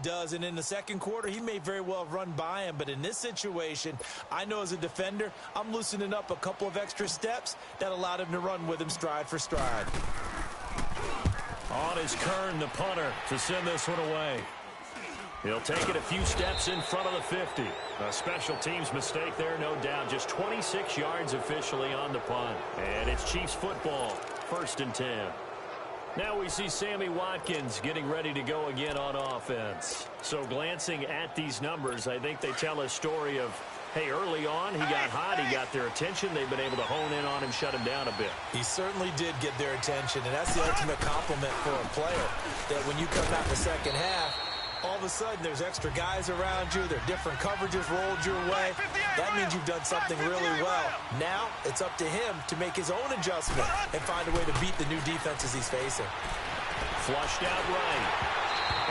does, and in the second quarter, he may very well run by him, but in this situation, I know as a defender, I'm loosening up a couple of extra steps that allowed him to run with him stride for stride. On his Kern, the punter, to send this one away. He'll take it a few steps in front of the 50. A special teams mistake there, no doubt. Just 26 yards officially on the punt. And it's Chiefs football, 1st and 10. Now we see Sammy Watkins getting ready to go again on offense. So glancing at these numbers, I think they tell a story of, hey, early on, he got hot, he got their attention. They've been able to hone in on him, shut him down a bit. He certainly did get their attention, and that's the ultimate compliment for a player, that when you come out the second half, all of a sudden there's extra guys around you, there are different coverages rolled your way. That means you've done something really well. Now it's up to him to make his own adjustment and find a way to beat the new defenses he's facing. Flushed out right.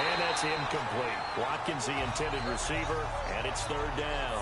And that's incomplete. Watkins the intended receiver, and it's 3rd down.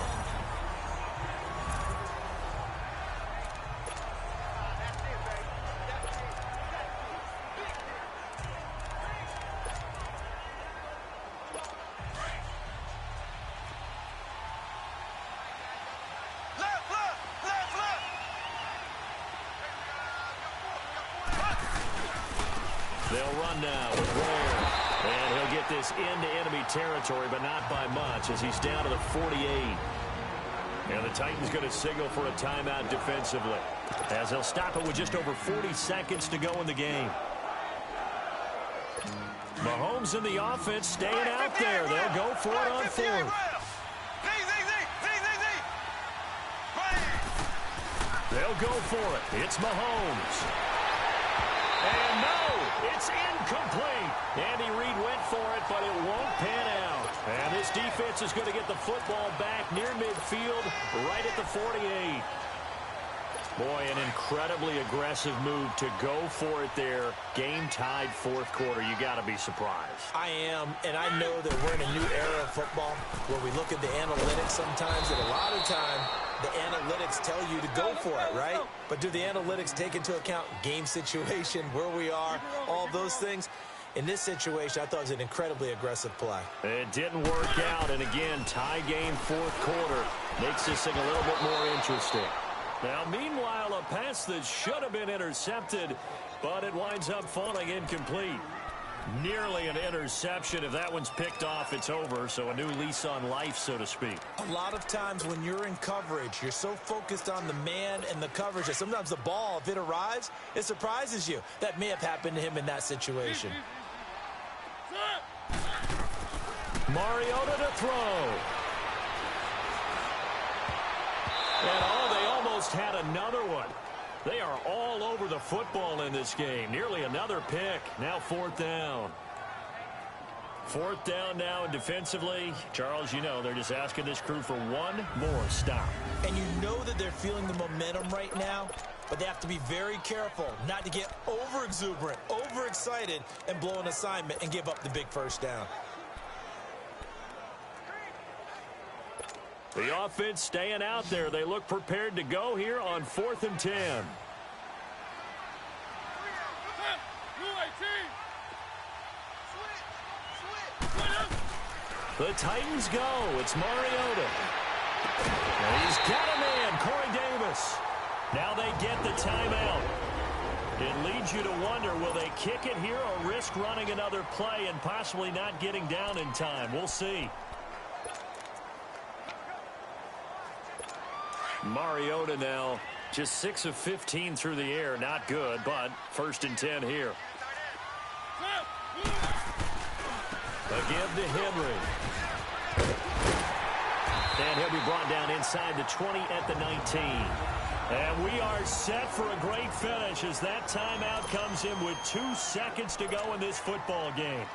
They'll run now with Ware. And he'll get this into enemy territory, but not by much, as he's down to the 48. And the Titans going to signal for a timeout defensively, as they'll stop it with just over 40 seconds to go in the game. Mahomes in the offense staying out there. They'll go for it on 4th. They'll go for it. It's Mahomes. And no, it's incomplete. Andy Reid went for it, but it won't pan out. And this defense is going to get the football back near midfield, right at the 48. Boy, an incredibly aggressive move to go for it there. Game tied 4th quarter. You got to be surprised. I am, and I know that we're in a new era of football where we look at the analytics sometimes, and a lot of time the analytics tell you to go for it, right? But do the analytics take into account game situation, where we are, all those things? In this situation, I thought it was an incredibly aggressive play. It didn't work out, and again, tie game 4th quarter makes this thing a little bit more interesting. Now, meanwhile, a pass that should have been intercepted, but it winds up falling incomplete. Nearly an interception. If that one's picked off, it's over. So a new lease on life, so to speak. A lot of times when you're in coverage, you're so focused on the man and the coverage that sometimes the ball, if it arrives, it surprises you. That may have happened to him in that situation. Mariota to throw. And they almost had another one. They are all over the football in this game. Nearly another pick. Now 4th down. 4th down now, and defensively, Charles, you know, they're just asking this crew for one more stop. And you know that they're feeling the momentum right now, but they have to be very careful not to get over-exuberant, overexcited, and blow an assignment and give up the big 1st down. The offense staying out there. They look prepared to go here on 4th and 10. The Titans go. It's Mariota. And he's got a man, Corey Davis. Now they get the timeout. It leads you to wonder, will they kick it here or risk running another play and possibly not getting down in time? We'll see. Mariota now just 6 of 15 through the air. Not good, but 1st and 10 here. Again to Henry. And he'll be brought down inside the 20 at the 19. And we are set for a great finish as that timeout comes in with 2 seconds to go in this football game.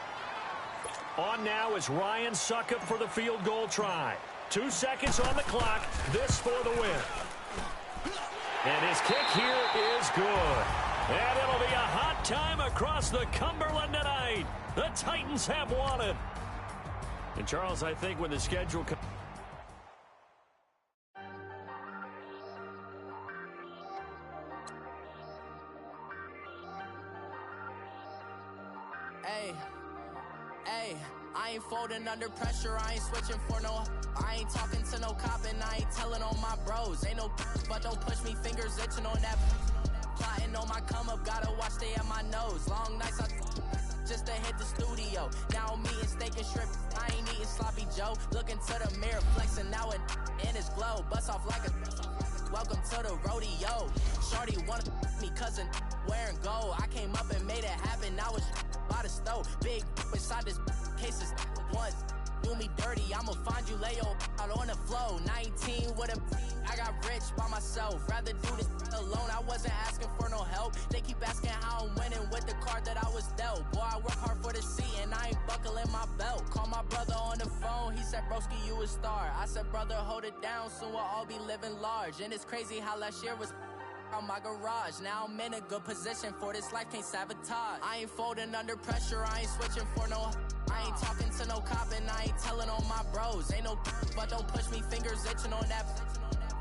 On now is Ryan Succop for the field goal try. 2 seconds on the clock. This for the win. And his kick here is good. And it'll be a hot time across the Cumberland tonight. The Titans have won it. And Charles, I think when the schedule comes. Hey, I ain't folding under pressure, I ain't switching for no. I ain't talking to no cop and I ain't telling on my bros. Ain't no but don't push me, fingers itching on that. Plotting on my come up, gotta watch stay at my nose. Long nights I just to hit the studio. Now I'm eating steak and shrimp, I ain't eating sloppy Joe. Looking to the mirror, flexing now it in his glow. Bust off like a welcome to the rodeo. Shorty wanna me cousin wearing gold. I came up and made it happen, now it's by the stove. Big inside this cases once do me dirty, I'ma find you lay out on the floor. 19 with a I got rich by myself, rather do this alone. I wasn't asking for no help, they keep asking how I'm winning with the card that I was dealt. Boy, I work hard for the seat and I ain't buckling my belt. Call my brother on the phone, he said broski you a star. I said brother hold it down, soon we'll all be living large. And it's crazy how last year was on my garage. Now I'm in a good position for this life, can't sabotage. I ain't folding under pressure, I ain't switching for no. I ain't talking to no cop and I ain't telling on my bros. Ain't no but don't push me, fingers itching on that.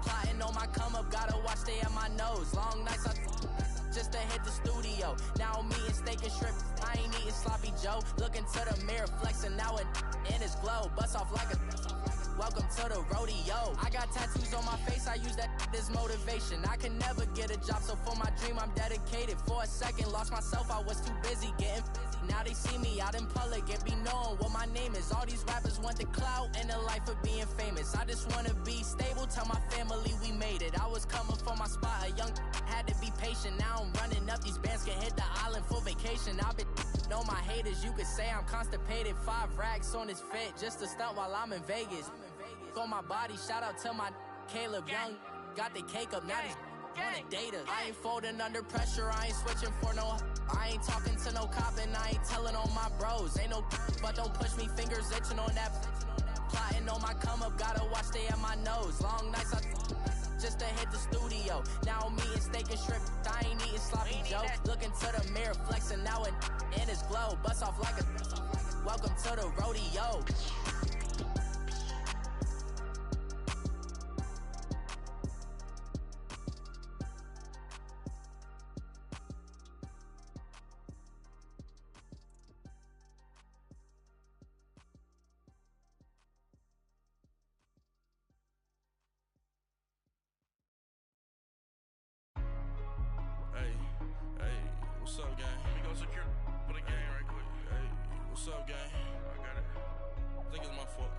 Plotting on my come up, gotta watch stay at my nose. Long nights I just to hit the studio. Now I'm eating steak and shrimp, I ain't eating sloppy Joe. Looking to the mirror, flexing now it in his glow. Bust off like a welcome to the rodeo. I got tattoos on my face, I use that as motivation. I can never get a job, so for my dream I'm dedicated. For a second, lost myself, I was too busy getting busy. Now they see me out in public and be knowing what my name is. All these rappers want the clout and the life of being famous. I just wanna be stable, tell my family we made it. I was coming for my spot, a young had to be patient. Now I'm running up, these bands can hit the island for vacation. I've been know my haters, you could say I'm constipated. 5 racks on his fit, just to stunt while I'm in Vegas. On my body, shout out to my Caleb Young. Got the cake up, now these wanna date us. I ain't folding under pressure, I ain't switching for no. I ain't talking to no cop and I ain't telling on my bros. Ain't no but don't push me, fingers itching on that. Plotting on my come up, gotta watch stay at my nose. Long nights I just to hit the studio. Now I'm eating steak and shrimp, I ain't eating sloppy Joe. Looking to the mirror, flexing now it in his glow. Bust off like a welcome to the rodeo. What's up, gang? Let me go secure for the game right quick. Hey, what's up, gang? I got it. I think it's my fault.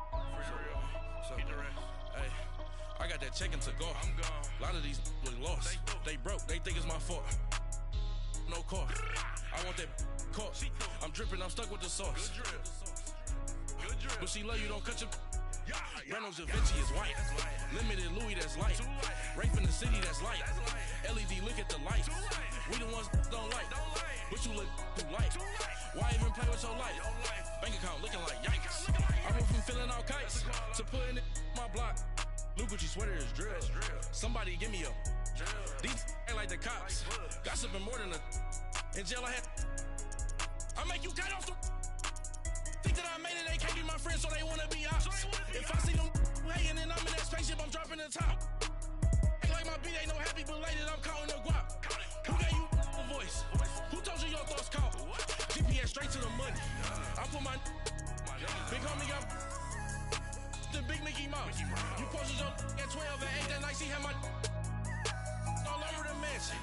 For real. So, get the rest. Hey, I got that check-in to go. I'm gone. A lot of these look lost. They broke. They think it's my fault. No car. I want that caught. I'm dripping. I'm stuck with the sauce. Good drip. Good drip. But she love you. Don't cut your. Reynolds Da Vinci is white. Limited Louis, that's light. Rape in the city, that's light. LED, look at the lights. We the ones don't like. But you look too light. Why even play with your life? Bank account looking like yikes. I went from filling out kites to putting it my block. New Gucci sweater is drill. Somebody give me a. These ain't like the cops. Gossiping more than a. In jail I had. I make you cut off the. Think that I made it, they can't be my friends, so they wanna be ops. If I see them hating and I'm in that spaceship, I'm dropping the top. Ain't like my beat, ain't no happy belated, I'm counting the guap. Who gave you a voice? Who told you your thoughts count? GPS straight to the money. I put my big homie got the big Mickey Mouse. You posted your at 12 and 8 that night, she had my all over the mansion.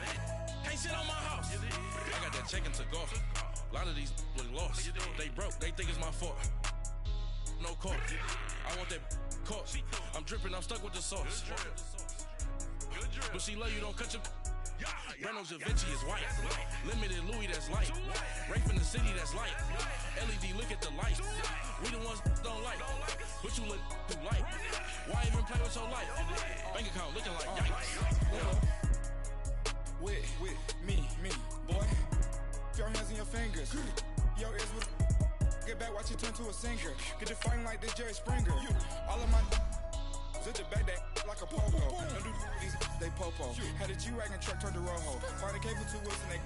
Can't sit on my house. I got that check-in to go. A lot of these look lost. They broke, they think it's my fault. No car. I want that caught. I'm dripping, I'm stuck with the sauce. But she love you, don't cut your. Reynolds Da Vinci is white. Limited Louis, that's light. Rape in the city, that's light. LED, look at the lights. We the ones don't like. But you look too light. Why even play with your life? Bank account looking like yikes. With me, boy. Your hands in your fingers. Yo, ears with get back, watch you turn to a singer. Get to fighting like this Jerry Springer. All of my zip the back that like a popo. Don't do these, they popo. Had a G-Wagon truck turned to Rojo. Find a cable 2 wheels and they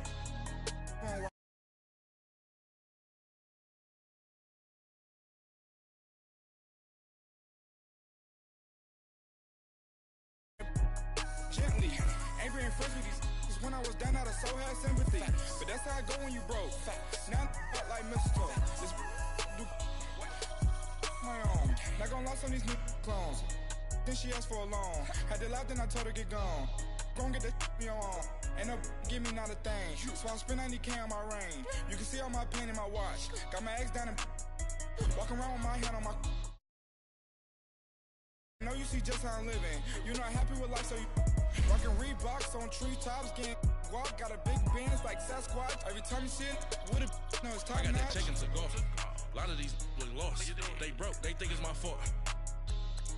gently. Ain't being friends with these. When I was down out of soul had sympathy. But that's how I go when you broke. Now I'm out like mistletoe. This do my own. Not gonna lost on these new clones. Then she asked for a loan. Had to laugh, then I told her get gone. Gon' get that me on. Ain't no give me not a thing. So I spend 90K on my range. You can see all my pain in my watch. Got my ex down and walking around with my hand on my. Know you see just how I'm living. You not happy with life, so you rockin' Reeboks on treetops, getting walk. Got a big Benz like Sasquatch. Every time you see it, with a no, it's top I got notch. that check into golf. A lot of these look lost. They broke. They think it's my fault.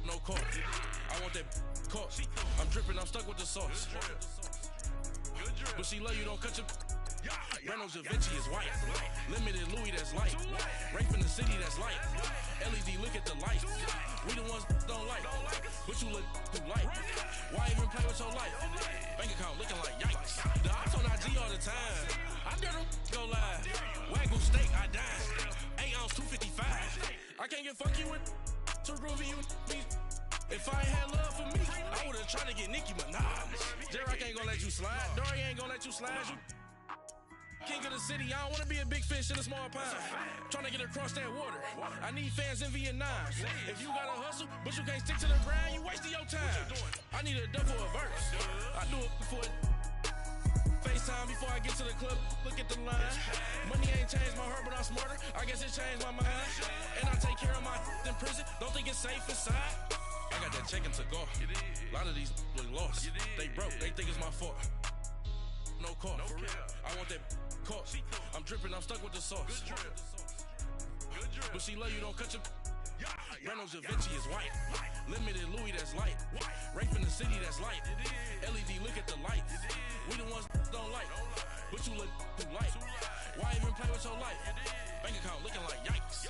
No court. I want that court. I'm dripping. I'm stuck with the sauce. But she love you. Don't cut your. Reynolds Da Vinci is white. Limited Louis that's light. Rape in the city that's light. LED look at the light. We the ones don't like. But you look too light. Why even play with your life? Bank account looking like yikes. The ops on IG all the time. I dare them go live. Wagyu steak, I dine. 8 ounce 255. I can't get funky with too groovy you me. If I ain't had love for me, I would've tried to get Nicki Minaj. J-Rock ain't gonna let you slide. Dory ain't gonna let you slide. You king of the city, I don't wanna be a big fish in a small pond. Trying to get across that water. I need fans in Vietnam. If you gotta hustle, but you can't stick to the grind, you wasting your time. I need a dub for a verse. I do it for FaceTime before I get to the club. Look at the line. Money ain't changed my heart, but I'm smarter. I guess it changed my mind. And I take care of my in prison. Don't think it's safe inside. I got that check into golf. A lot of these look lost. They broke. They think it's my fault. No court. For real. I want that court. I'm dripping. I'm stuck with the sauce. But she love you. Don't cut your. Reynolds Da Vinci is white. Limited Louis that's light. Rape in the city that's light. LED look at the light. We the ones don't like. But you look too light. Why even play with your life? Bank account looking like yikes.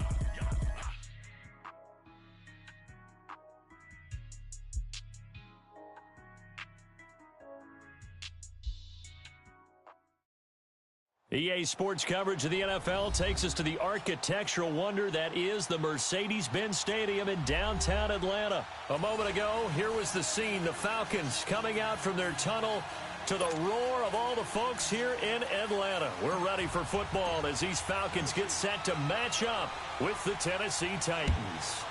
EA Sports coverage of the NFL takes us to the architectural wonder that is the Mercedes-Benz Stadium in downtown Atlanta. A moment ago, here was the scene. The Falcons coming out from their tunnel to the roar of all the folks here in Atlanta. We're ready for football as these Falcons get set to match up with the Tennessee Titans.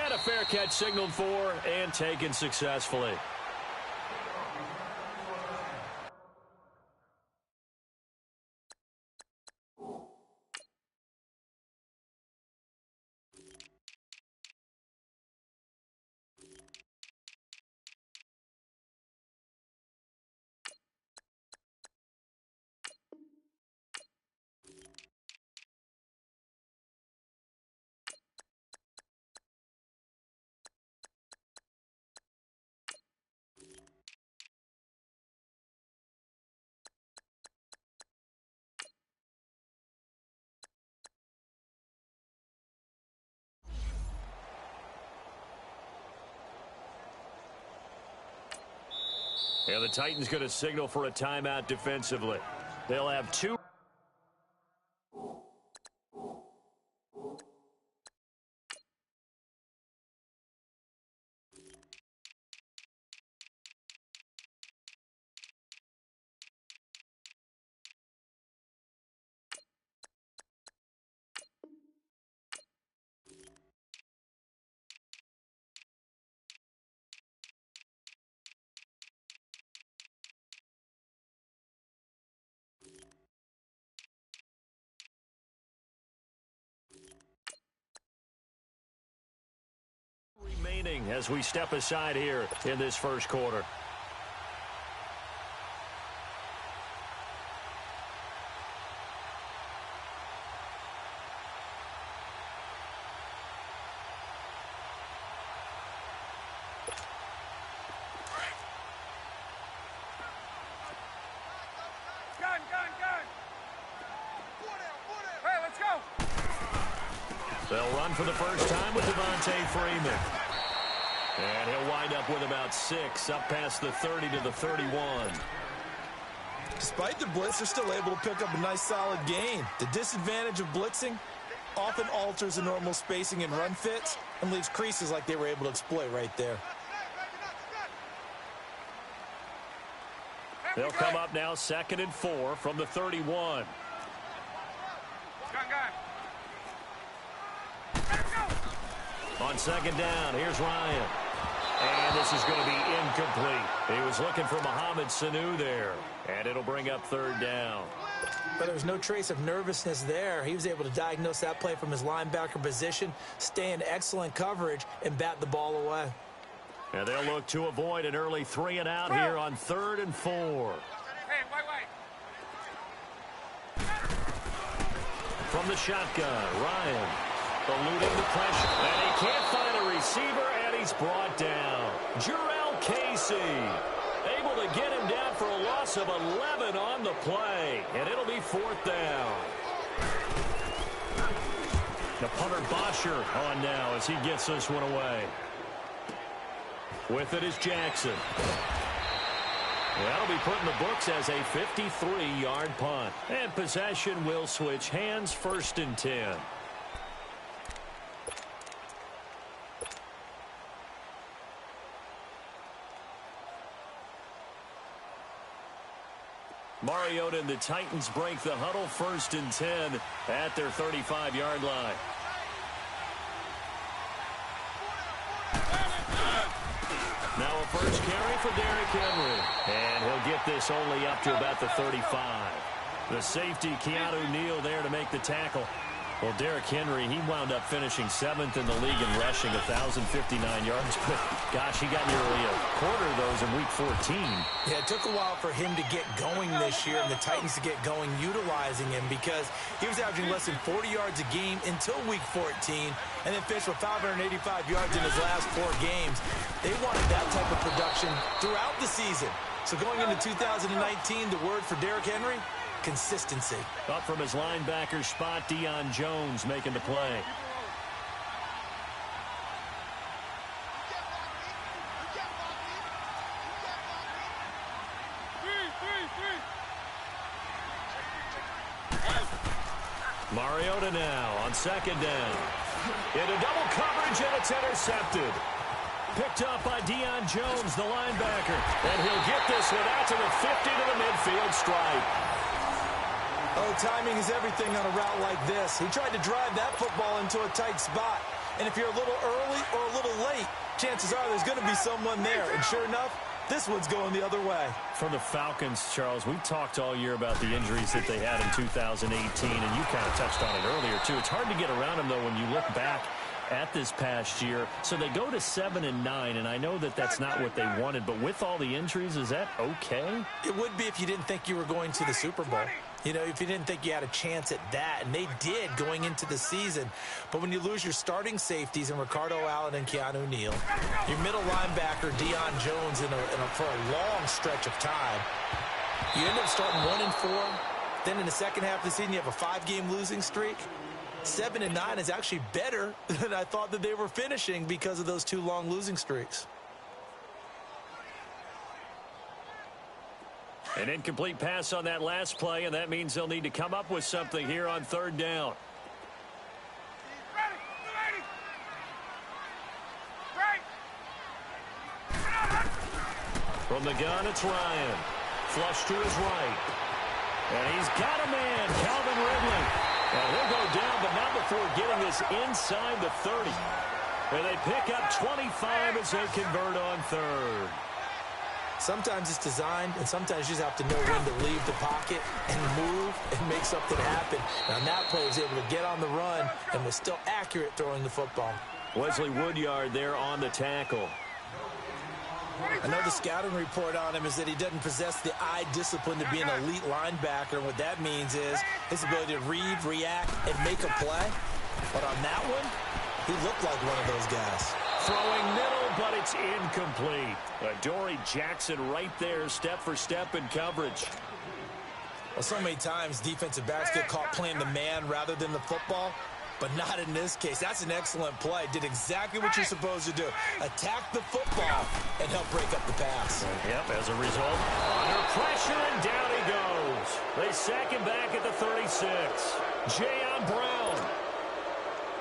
And a fair catch signaled for and taken successfully. And the Titans going to signal for a timeout defensively. They'll have two. Remaining as we step aside here in this first quarter. They'll run for the first time with Devontae Freeman. And he'll wind up with about 6, up past the 30 to the 31. Despite the blitz, they're still able to pick up a nice solid gain. The disadvantage of blitzing often alters the normal spacing and run fits and leaves creases like they were able to exploit right there. They'll come up now 2nd and 4 from the 31. On second down, here's Ryan. And this is going to be incomplete. He was looking for Mohamed Sanu there. And it'll bring up third down. But there was no trace of nervousness there. He was able to diagnose that play from his linebacker position, stay in excellent coverage, and bat the ball away. And they'll look to avoid an early 3-and-out here on 3rd and 4. From the shotgun, Ryan eluding the pressure. And he can't find a receiver, and he's brought down. Jarrell Casey able to get him down for a loss of 11 on the play. And it'll be 4th down. The punter Bosher on now as he gets this one away. With it is Jackson. That'll be put in the books as a 53-yard punt. And possession will switch hands, 1st and 10. Mariota and the Titans break the huddle, 1st and 10 at their 35-yard line. Now a first carry for Derrick Henry. And he'll get this only up to about the 35. The safety, Keanu Neal, there to make the tackle. Well, Derrick Henry, he wound up finishing 7th in the league in rushing, 1,059 yards. But, gosh, he got nearly a quarter of those in Week 14. Yeah, it took a while for him to get going this year and the Titans to get going utilizing him because he was averaging less than 40 yards a game until Week 14 and then finished with 585 yards in his last 4 games. They wanted that type of production throughout the season. So going into 2019, the word for Derrick Henry, consistency. Up from his linebacker spot, Deion Jones making the play. Mariota now on second down. Into double coverage, and it's intercepted. Picked up by Deion Jones, the linebacker. And he'll get this one out to the 50 to the midfield stripe. Oh, timing is everything on a route like this. He tried to drive that football into a tight spot. And if you're a little early or a little late, chances are there's going to be someone there. And sure enough, this one's going the other way. For the Falcons, Charles, we talked all year about the injuries that they had in 2018, and you kind of touched on it earlier, too. It's hard to get around them, though, when you look back at this past year. So they go to 7-9, and I know that that's not what they wanted, but with all the injuries, is that okay? It would be if you didn't think you were going to the Super Bowl. You know, if you didn't think you had a chance at that, and they did going into the season. But when you lose your starting safeties in Ricardo Allen and Keanu Neal, your middle linebacker, Deion Jones, for a long stretch of time, you end up starting 1-4. Then in the second half of the season, you have a 5-game losing streak. 7-9 is actually better than I thought that they were finishing because of those 2 long losing streaks. An incomplete pass on that last play, and that means they'll need to come up with something here on 3rd down. From the gun, it's Ryan. Flush to his right. And he's got a man, Calvin Ridley. And he'll go down, but not before getting this inside the 30. And they pick up 25 as they convert on 3rd. Sometimes it's designed, and sometimes you just have to know when to leave the pocket and move and make something happen. Now, on that play, he was able to get on the run and was still accurate throwing the football. Wesley Woodyard there on the tackle. I know the scouting report on him is that he doesn't possess the eye discipline to be an elite linebacker. And what that means is his ability to read, react, and make a play. But on that one, he looked like one of those guys. Throwing middle, but it's incomplete. Adoree Jackson right there, step for step in coverage. Well, so many times defensive backs get caught playing the man rather than the football, but not in this case. That's an excellent play. Did exactly what you're supposed to do. Attack the football and help break up the pass. Yep, as a result, under pressure, and down he goes. They sack him back at the 36. Jayon Brown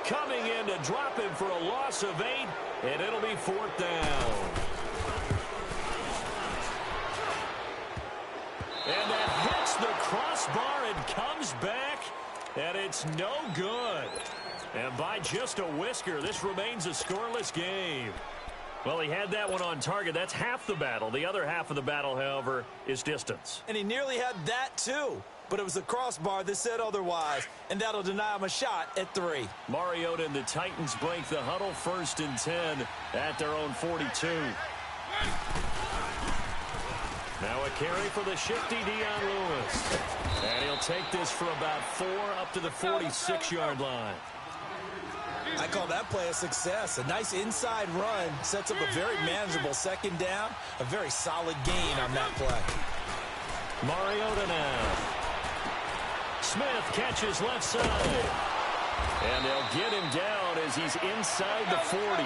coming in to drop him for a loss of 8, and it'll be 4th down. And that hits the crossbar and comes back. And it's no good. And by just a whisker, this remains a scoreless game. Well, he had that one on target. That's half the battle. The other half of the battle, however, is distance. And he nearly had that, too. But it was the crossbar that said otherwise, and that'll deny him a shot at 3. Mariota and the Titans break the huddle, 1st and 10 at their own 42. Now a carry for the shifty Dion Lewis. And he'll take this for about 4 up to the 46-yard line. I call that play a success. A nice inside run sets up a very manageable 2nd down. A very solid gain on that play. Mariota now. Smith catches left side. And they'll get him down as he's inside the 40.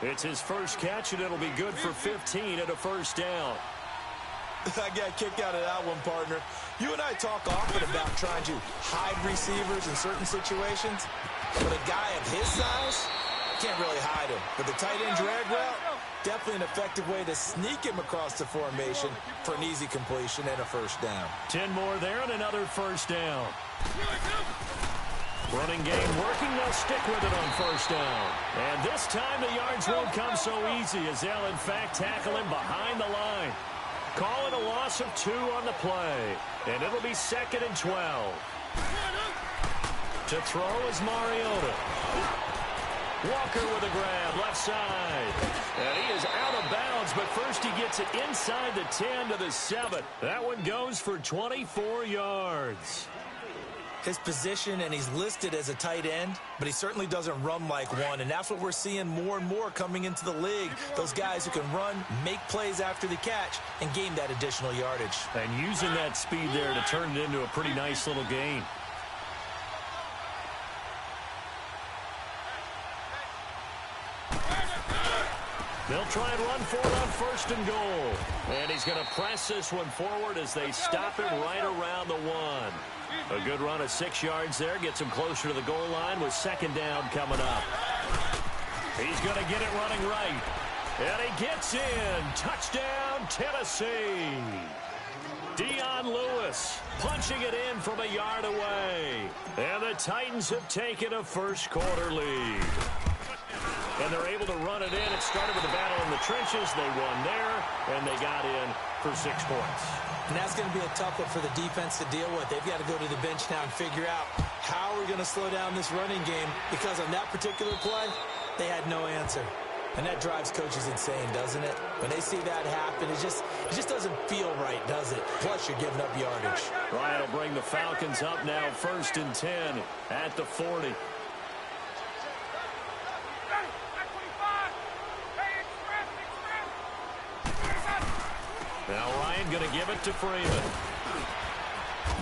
It's his first catch, and it'll be good for 15 at a 1st down. I got a kick out of that one, partner. You and I talk often about trying to hide receivers in certain situations. But a guy of his size, can't really hide him. But the tight end drag route, definitely an effective way to sneak him across the formation for an easy completion and a 1st down. 10 more there and another 1st down. Running game working. They'll stick with it on 1st down. And this time the yards won't come so easy as they'll, in fact, tackle him behind the line. Calling a loss of 2 on the play. And it'll be 2nd and 12. To throw is Mariota. Walker with a grab, left side. And he is out of bounds, but first he gets it inside the 10 to the 7. That one goes for 24 yards. His position, and he's listed as a tight end, but he certainly doesn't run like one, and that's what we're seeing more and more coming into the league. Those guys who can run, make plays after the catch, and gain that additional yardage. And using that speed there to turn it into a pretty nice little gain. They'll try and run for it on 1st and goal. And he's going to press this one forward as they stop him right around the 1. A good run of 6 yards there. Gets him closer to the goal line with 2nd down coming up. He's going to get it running right. And he gets in. Touchdown, Tennessee. Dion Lewis punching it in from a yard away. And the Titans have taken a 1st quarter lead. And they're able to run it in. It started with a battle in the trenches. They won there, and they got in for 6 points. And that's going to be a tough one for the defense to deal with. They've got to go to the bench now and figure out how we're going to slow down this running game, because on that particular play, they had no answer. And that drives coaches insane, doesn't it? When they see that happen, it just doesn't feel right, does it? Plus, you're giving up yardage. Ryan will bring the Falcons up now, 1st and 10 at the 40. Now Ryan going to give it to Freeman.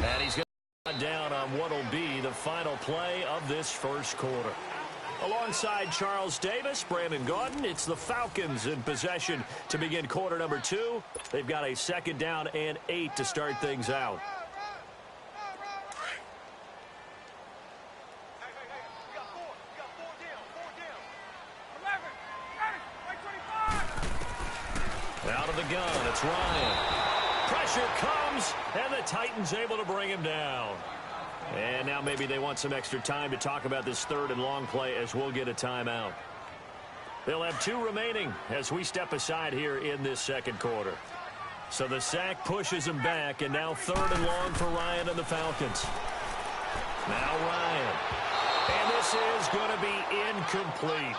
And he's going to run down on what will be the final play of this 1st quarter. Alongside Charles Davis, Brandon Gaudin, it's the Falcons in possession to begin quarter number 2. They've got a 2nd down and 8 to start things out. Out of the gun, it's Ryan. Pressure comes, and the Titans able to bring him down. And now maybe they want some extra time to talk about this 3rd and long play as we'll get a timeout. They'll have 2 remaining as we step aside here in this 2nd quarter. So the sack pushes him back, and now 3rd and long for Ryan and the Falcons. Now Ryan. And this is going to be incomplete.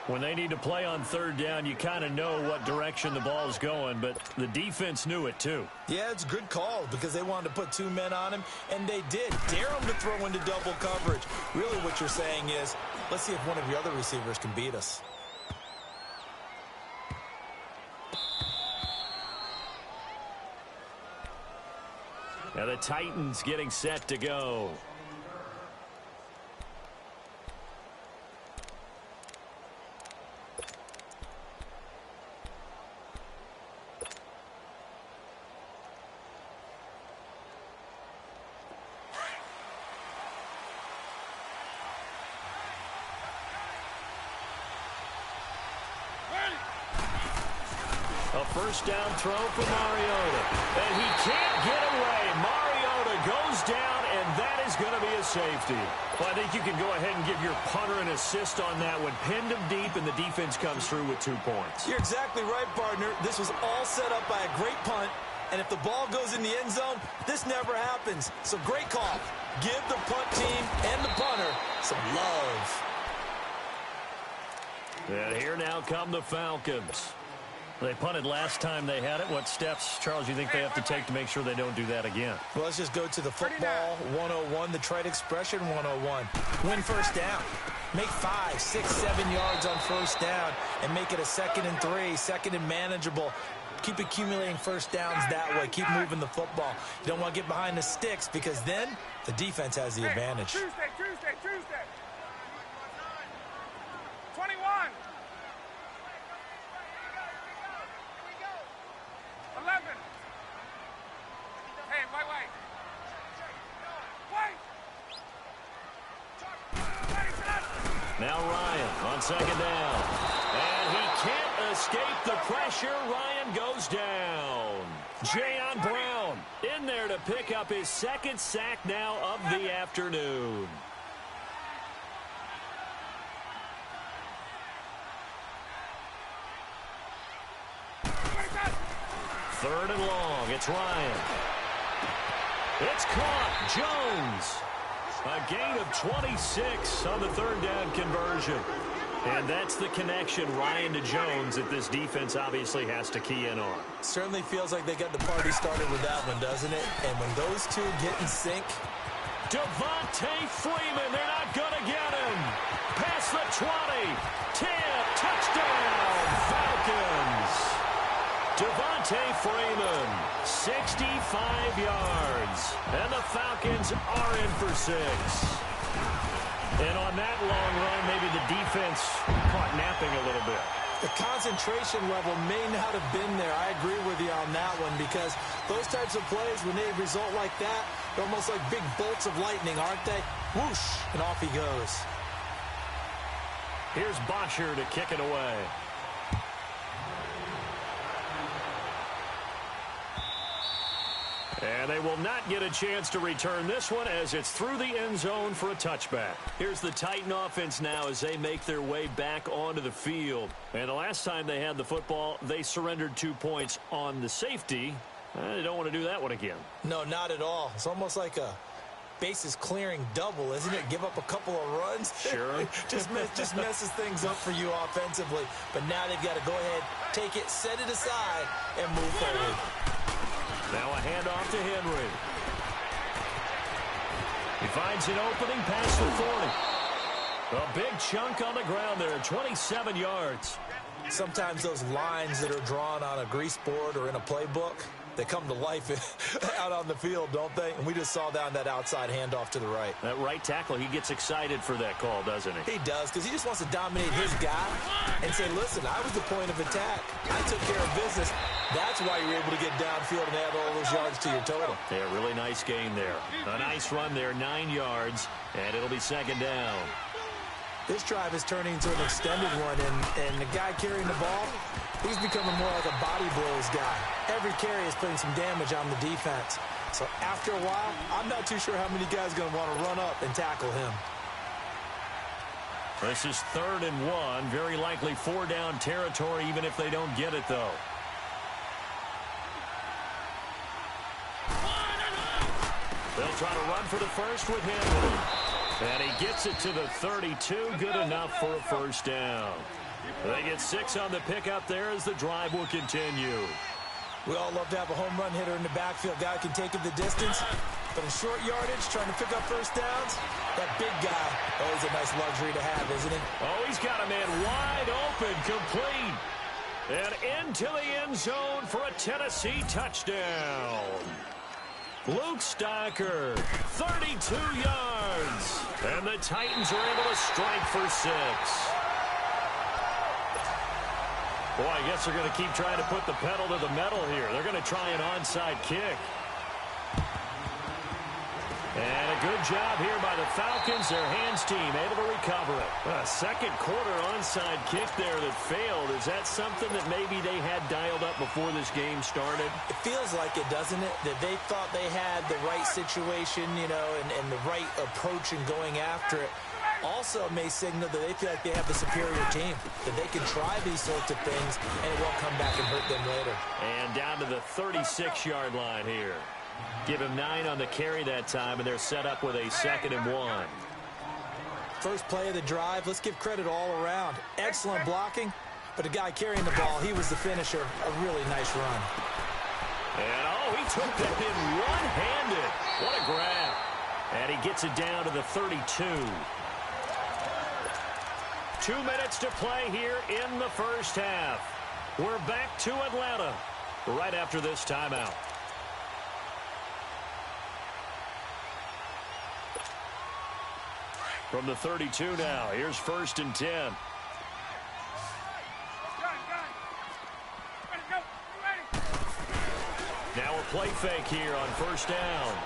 When they need to play on 3rd down, you kind of know what direction the ball's going, but the defense knew it too. Yeah, it's a good call because they wanted to put 2 men on him, and they did. Dare him to throw into double coverage. Really what you're saying is, let's see if one of your other receivers can beat us. Now the Titans getting set to go. A 1st down throw for Mariota. And he can't get away. Mariota goes down and that is going to be a safety. Well, I think you can go ahead and give your punter an assist on that one. Pinned him deep, and the defense comes through with 2 points. You're exactly right, partner. This was all set up by a great punt, and if the ball goes in the end zone, this never happens. So great call. Give the punt team and the punter some love. And here now come the Falcons. They punted last time they had it. What steps, Charles, you think they have to take to make sure they don't do that again? Well, let's just go to the football 101, the trite expression 101. Win first down. Make 5, 6, 7 yards on first down and make it a 2nd and 3, 2nd and manageable. Keep accumulating first downs that way. Keep moving the football. You don't want to get behind the sticks because then the defense has the advantage. Tuesday. 21. 11. Hey, wait. Now Ryan on 2nd down. And he can't escape the pressure. Ryan goes down. Jayon Brown in there to pick up his 2nd sack now of the afternoon. Third and long. It's Ryan. It's caught. Jones. A gain of 26 on the 3rd down conversion. And that's the connection, Ryan to Jones, that this defense obviously has to key in on. Certainly feels like they got the party started with that one, doesn't it? And when those two get in sync. Devontae Freeman, they're not going to get him. Past the 20. 10. Touchdown, Falcons. Devontae Freeman, 65 yards. And the Falcons are in for 6. And on that long run, maybe the defense caught napping a little bit. The concentration level may not have been there. I agree with you on that one because those types of plays, when they result like that, they're almost like big bolts of lightning, aren't they? Whoosh, and off he goes. Here's Bosher to kick it away. And they will not get a chance to return this one as it's through the end zone for a touchback. Here's the Titan offense now as they make their way back onto the field. And the last time they had the football, they surrendered 2 points on the safety. They don't want to do that one again. No, not at all. It's almost like a bases clearing double, isn't it? Give up a couple of runs. Sure. just messes things up for you offensively. But now they've got to go ahead, take it, set it aside, and move forward. Now a handoff to Henry. He finds an opening past the 40. A big chunk on the ground there, 27 yards. Sometimes those lines that are drawn on a grease board or in a playbook, they come to life out on the field, don't they? And we just saw down that outside handoff to the right. That right tackle, he gets excited for that call, doesn't he? He does, because he just wants to dominate his guy and say, listen, I was the point of attack. I took care of business. That's why you're able to get downfield and add all those yards to your total. Yeah, really nice gain there. A nice run there, 9 yards, and it'll be 2nd down. This drive is turning into an extended one, and the guy carrying the ball, he's becoming more like a body blows guy. Every carry is putting some damage on the defense. So after a while, I'm not too sure how many guys are going to want to run up and tackle him. This is 3rd and 1. Very likely 4 down territory, even if they don't get it, though. They'll try to run for the first with Henry. And he gets it to the 32. Good enough for a first down. They get 6 on the pickup there as the drive will continue. We all love to have a home run hitter in the backfield. Guy can take it the distance. But in short yardage, trying to pick up first downs, that big guy, always a nice luxury to have, isn't he? Oh, he's got a man wide open, complete. And into the end zone for a Tennessee touchdown. Luke Stocker, 32 yards. And the Titans are able to strike for 6. Boy, I guess they're going to keep trying to put the pedal to the metal here. They're going to try an onside kick. And a good job here by the Falcons. Their hands team able to recover it. A second quarter onside kick there that failed. Is that something that maybe they had dialed up before this game started? It feels like it, doesn't it? That they thought they had the right situation, you know, and the right approach in going after it. Also may signal that they feel like they have the superior team, that they can try these sorts of things and it won't come back and hurt them later. And down to the 36-yard line here. Give him 9 on the carry that time, and they're set up with a 2nd and 1. First play of the drive, let's give credit all around. Excellent blocking, but the guy carrying the ball, he was the finisher. A really nice run. And, oh, he took that in one-handed. What a grab. And he gets it down to the 32. 2 minutes to play here in the first half. We're back to Atlanta right after this timeout. From the 32 now, here's 1st and 10. Now a play fake here on 1st down.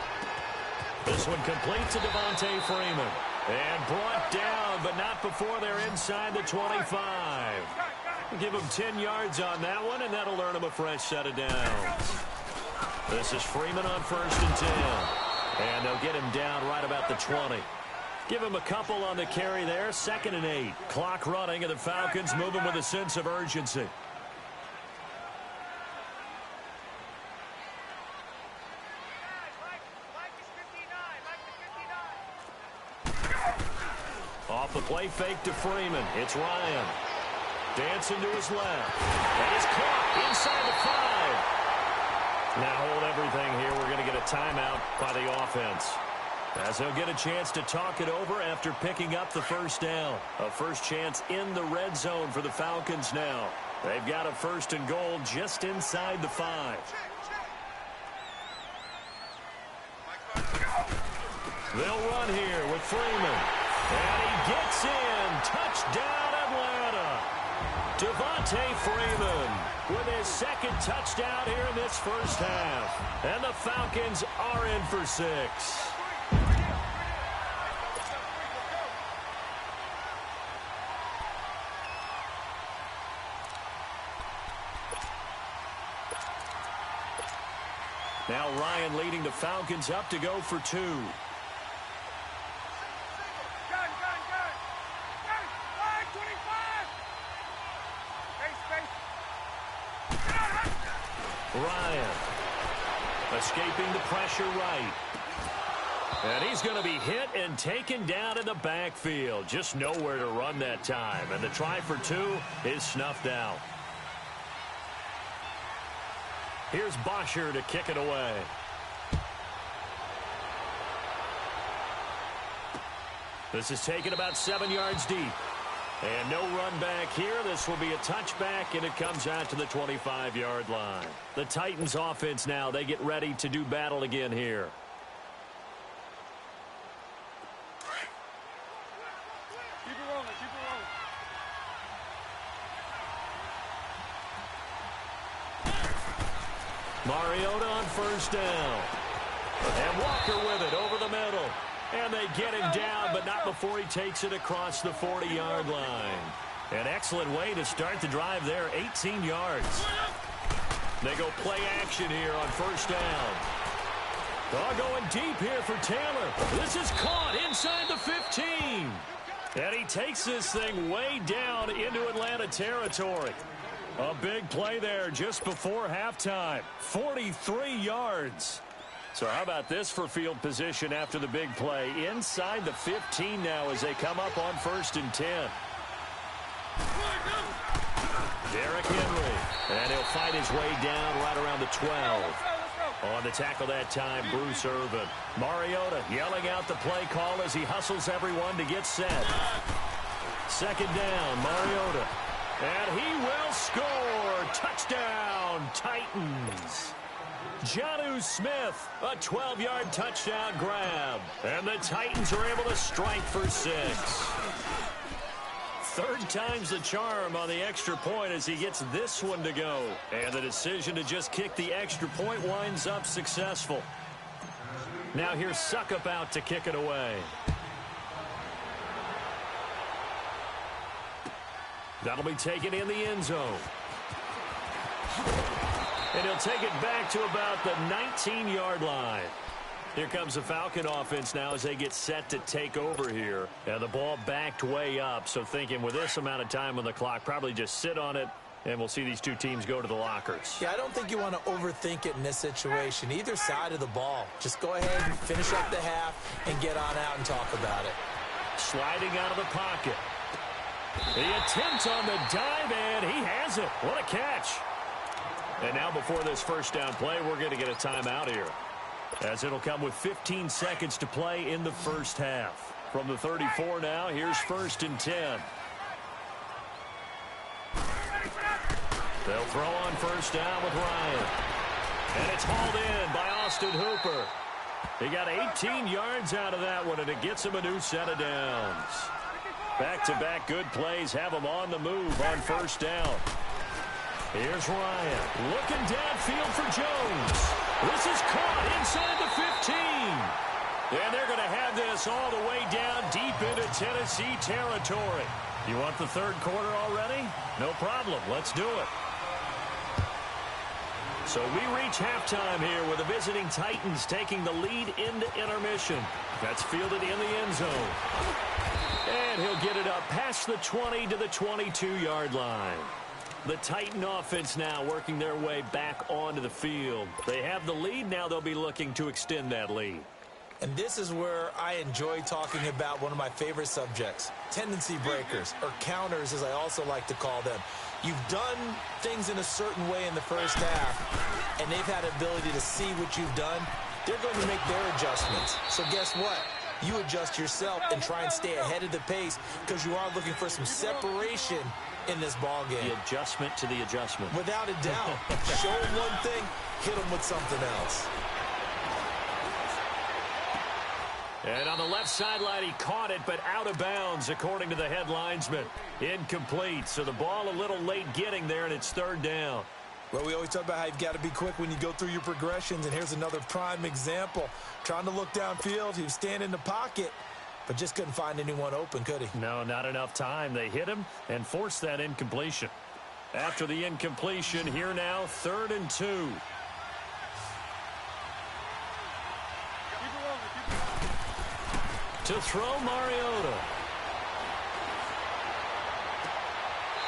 This one complete to Devontae Freeman. And brought down, but not before they're inside the 25. Give him 10 yards on that one, and that'll earn him a fresh set of downs. This is Freeman on 1st and 10. And they'll get him down right about the 20. Give him a couple on the carry there. 2nd and 8. Clock running, and the Falcons moving with a sense of urgency. Off the play fake to Freeman. It's Ryan. Dancing to his left. And he's caught inside the 5. Now hold everything here. We're going to get a timeout by the offense, as they'll get a chance to talk it over after picking up the 1st down. A first chance in the red zone for the Falcons now. They've got a 1st and goal just inside the 5. They'll run here with Freeman. And he gets in. Touchdown, Atlanta. Devontae Freeman with his 2nd touchdown here in this first half. And the Falcons are in for 6. Now Ryan leading the Falcons up to go for 2. Ryan escaping the pressure right. And he's going to be hit and taken down in the backfield. Just nowhere to run that time. And the try for 2 is snuffed out. Here's Bosher to kick it away. This is taken about 7 yards deep. And no run back here. This will be a touchback, and it comes out to the 25-yard line. The Titans offense now, they get ready to do battle again here. Keep it rolling, keep it rolling. Mariota on 1st down. And Walker with it over the middle. And they get him down, but not before he takes it across the 40-yard line. An excellent way to start the drive there, 18 yards. They go play action here on 1st down. Going deep here for Taylor. This is caught inside the 15. And he takes this thing way down into Atlanta territory. A big play there just before halftime. 43 yards. So how about this for field position after the big play? Inside the 15 now as they come up on 1st and 10. Derrick Henry. And he'll fight his way down right around the 12. On the tackle that time, Bruce Irvin. Mariota yelling out the play call as he hustles everyone to get set. 2nd down, Mariota. And he will score. Touchdown, Titans. Jonnu Smith, a 12-yard touchdown grab. And the Titans are able to strike for 6. 3rd time's the charm on the extra point as he gets this one to go. And the decision to just kick the extra point winds up successful. Now here's Suckup out to kick it away. That'll be taken in the end zone. And he'll take it back to about the 19-yard line. Here comes the Falcon offense now as they get set to take over here. And the ball backed way up, so thinking with this amount of time on the clock, probably just sit on it, and we'll see these two teams go to the lockers. Yeah, I don't think you want to overthink it in this situation. Either side of the ball. Just go ahead and finish up the half and get on out and talk about it. Sliding out of the pocket. The attempt on the dive, and he has it. What a catch. And now before this first down play, we're going to get a timeout here, as it'll come with 15 seconds to play in the first half. From the 34 now, here's 1st and 10. They'll throw on first down with Ryan. And it's hauled in by Austin Hooper. He got 18 yards out of that one, and it gets him a new set of downs. Back-to-back good plays have him on the move on first down. Here's Ryan looking downfield for Jones. This is caught inside the 15. And they're going to have this all the way down deep into Tennessee territory. You want the third quarter already? No problem. Let's do it. So we reach halftime here with the visiting Titans taking the lead into intermission. That's fielded in the end zone. And he'll get it up past the 20 to the 22-yard line. The Titan offense now working their way back onto the field. They have the lead. Now they'll be looking to extend that lead. And this is where I enjoy talking about one of my favorite subjects, tendency breakers, or counters as I also like to call them. You've done things in a certain way in the first half, and they've had the ability to see what you've done. They're going to make their adjustments. So guess what? You adjust yourself and try and stay ahead of the pace because you are looking for some separation in this ball game. The adjustment to the adjustment. Without a doubt. Show them one thing, hit them with something else. And on the left sideline, he caught it, but out of bounds, according to the head linesman. Incomplete, so the ball a little late getting there, and it's third down. Well, we always talk about how you've got to be quick when you go through your progressions, and here's another prime example. Trying to look downfield, he was standing in the pocket, but just couldn't find anyone open, could he? No, not enough time. They hit him and forced that incompletion. After the incompletion, here now, 3rd and 2. To throw Mariota.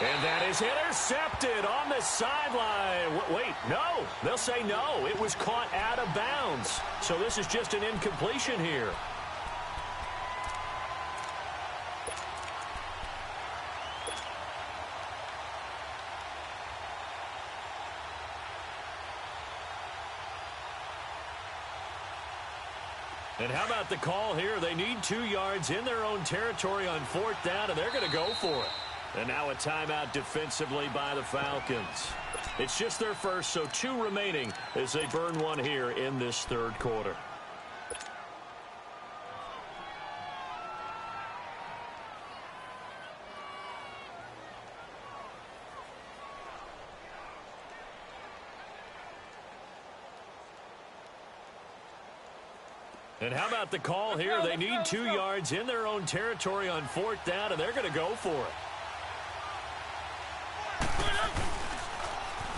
And that is intercepted on the sideline. Wait, no. They'll say no. It was caught out of bounds. So this is just an incompletion here. And how about the call here? They need 2 yards in their own territory on 4th down, and they're going to go for it. And now a timeout defensively by the Falcons. It's just their first, so 2 remaining as they burn one here in this third quarter. And how about the call here? They need 2 yards in their own territory on 4th down, and they're going to go for it.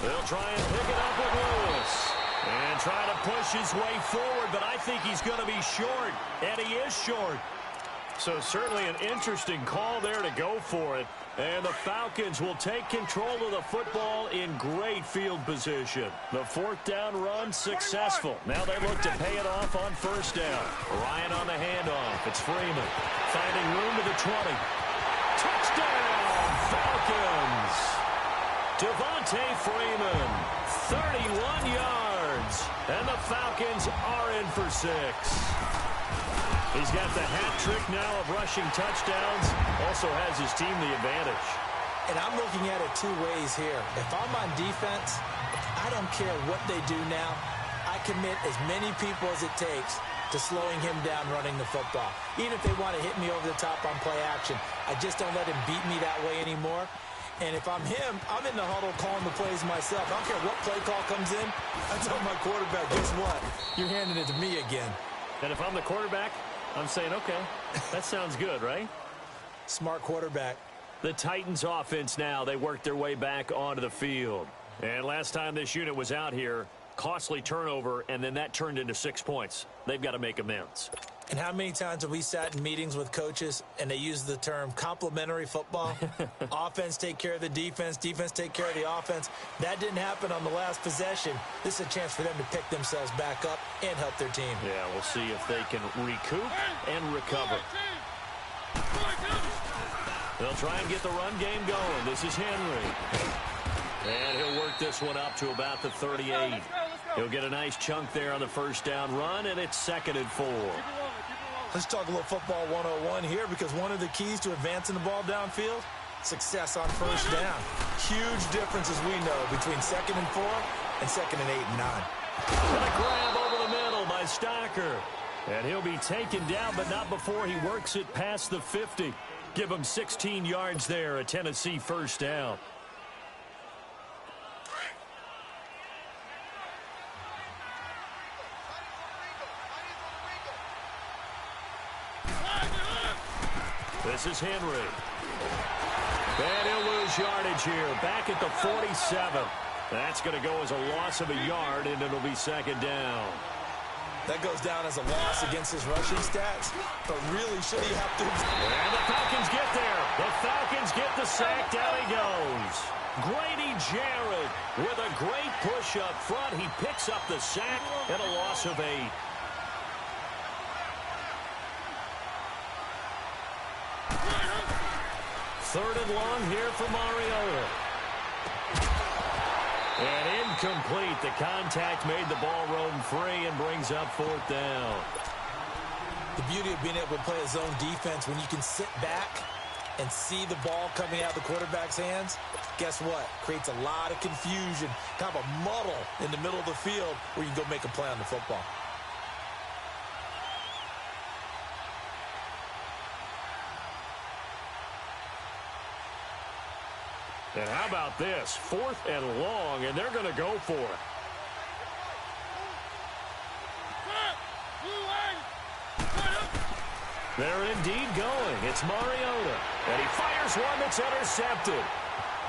They'll try and pick it up with Lewis. And try to push his way forward, but I think he's going to be short. And he is short. So certainly an interesting call there to go for it. And the Falcons will take control of the football in great field position. The 4th down run successful. Now they look to pay it off on 1st down. Ryan on the handoff. It's Freeman finding room to the 20. Touchdown, Falcons! Devontae Freeman, 31 yards. And the Falcons are in for 6. He's got the hat trick now of rushing touchdowns. Also has his team the advantage. And I'm looking at it 2 ways here. If I'm on defense, I don't care what they do now. I commit as many people as it takes to slowing him down running the football. Even if they want to hit me over the top on play action, I just don't let him beat me that way anymore. And if I'm him, I'm in the huddle calling the plays myself. I don't care what play call comes in. I tell my quarterback, guess what? You're handing it to me again. And if I'm the quarterback, I'm saying, okay, that sounds good, right? Smart quarterback. The Titans offense now, they work their way back onto the field. And last time this unit was out here, costly turnover, and then that turned into 6 points. They've got to make amends. And how many times have we sat in meetings with coaches and they use the term complementary football? Offense take care of the defense, defense take care of the offense. That didn't happen on the last possession. This is a chance for them to pick themselves back up and help their team. Yeah, we'll see if they can recoup and recover. They'll try and get the run game going. This is Henry. And he'll work this one up to about the 38. He'll get a nice chunk there on the first down run, and it's 2nd and 4. Let's talk a little football 101 here, because one of the keys to advancing the ball downfield, success on first down. Huge difference, as we know, between 2nd and 4 and 2nd and 8 and 9. And a grab over the middle by Stocker. And he'll be taken down, but not before he works it past the 50. Give him 16 yards there, a Tennessee first down. This is Henry. And he'll lose yardage here. Back at the 47. That's going to go as a loss of a yard, and it'll be 2nd down. That goes down as a loss against his rushing stats, but really should he have to... And the Falcons get there. The Falcons get the sack. Down he goes. Grady Jarrett with a great push up front. He picks up the sack and a loss of 8. Third and long here for Mariota. And incomplete. The contact made the ball roam free and brings up 4th down. The beauty of being able to play a zone defense, when you can sit back and see the ball coming out of the quarterback's hands, guess what? Creates a lot of confusion, kind of a muddle in the middle of the field where you can go make a play on the football. And how about this? 4th and long, and they're going to go for it. They're indeed going. It's Mariota. And he fires one that's intercepted.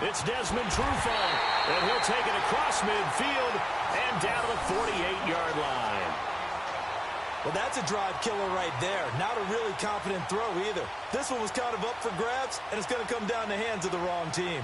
It's Desmond Trufant. And he'll take it across midfield and down to the 48-yard line. Well, that's a drive killer right there. Not a really confident throw either. This one was kind of up for grabs, and it's going to come down the hands of the wrong team.